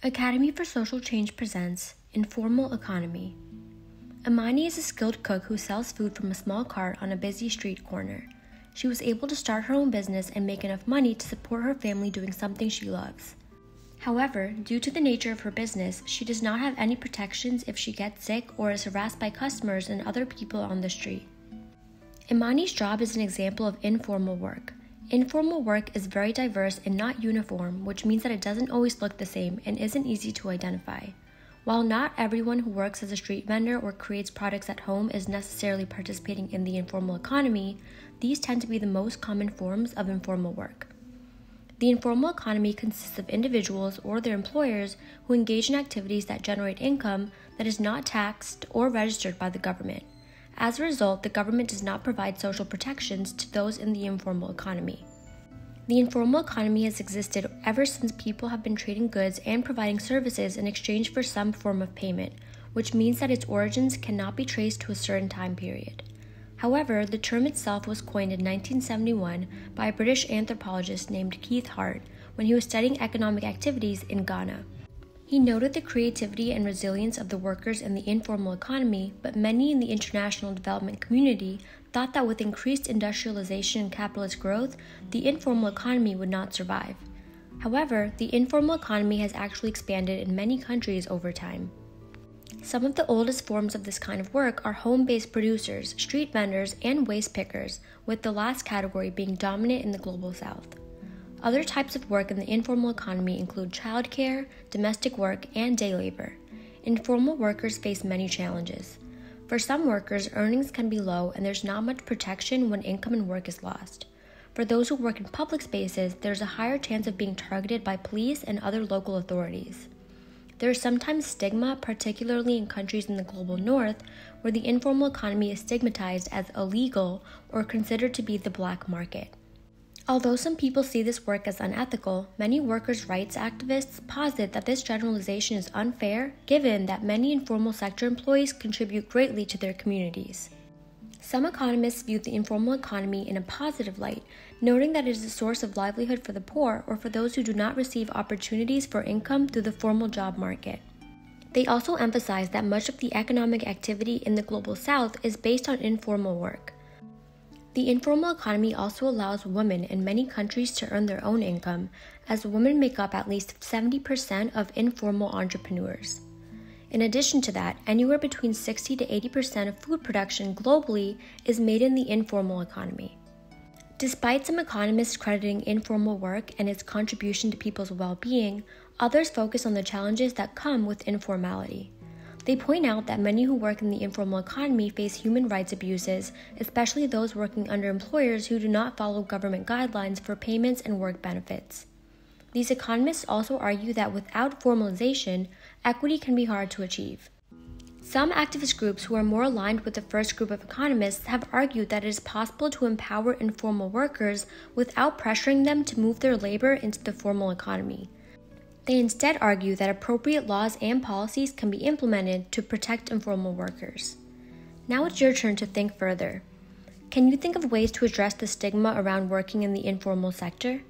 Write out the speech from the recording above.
Academy for Social Change presents Informal Economy. Imani is a skilled cook who sells food from a small cart on a busy street corner. She was able to start her own business and make enough money to support her family doing something she loves. However, due to the nature of her business, she does not have any protections if she gets sick or is harassed by customers and other people on the street. Imani's job is an example of informal work. Informal work is very diverse and not uniform, which means that it doesn't always look the same and isn't easy to identify. While not everyone who works as a street vendor or creates products at home is necessarily participating in the informal economy, these tend to be the most common forms of informal work. The informal economy consists of individuals or their employers who engage in activities that generate income that is not taxed or registered by the government. As a result, the government does not provide social protections to those in the informal economy. The informal economy has existed ever since people have been trading goods and providing services in exchange for some form of payment, which means that its origins cannot be traced to a certain time period. However, the term itself was coined in 1971 by a British anthropologist named Keith Hart when he was studying economic activities in Ghana. He noted the creativity and resilience of the workers in the informal economy, but many in the international development community thought that with increased industrialization and capitalist growth, the informal economy would not survive. However, the informal economy has actually expanded in many countries over time. Some of the oldest forms of this kind of work are home-based producers, street vendors, and waste pickers, with the last category being dominant in the global south. Other types of work in the informal economy include childcare, domestic work, and day labor. Informal workers face many challenges. For some workers, earnings can be low and there's not much protection when income and work is lost. For those who work in public spaces, there's a higher chance of being targeted by police and other local authorities. There is sometimes stigma, particularly in countries in the global north, where the informal economy is stigmatized as illegal or considered to be the black market. Although some people see this work as unethical, many workers' rights activists posit that this generalization is unfair, given that many informal sector employees contribute greatly to their communities. Some economists view the informal economy in a positive light, noting that it is a source of livelihood for the poor or for those who do not receive opportunities for income through the formal job market. They also emphasize that much of the economic activity in the global south is based on informal work. The informal economy also allows women in many countries to earn their own income, as women make up at least 70% of informal entrepreneurs. In addition to that, anywhere between 60 to 80% of food production globally is made in the informal economy. Despite some economists crediting informal work and its contribution to people's well-being, others focus on the challenges that come with informality. They point out that many who work in the informal economy face human rights abuses, especially those working under employers who do not follow government guidelines for payments and work benefits. These economists also argue that without formalization, equity can be hard to achieve. Some activist groups who are more aligned with the first group of economists have argued that it is possible to empower informal workers without pressuring them to move their labor into the formal economy. They instead argue that appropriate laws and policies can be implemented to protect informal workers. Now it's your turn to think further. Can you think of ways to address the stigma around working in the informal sector?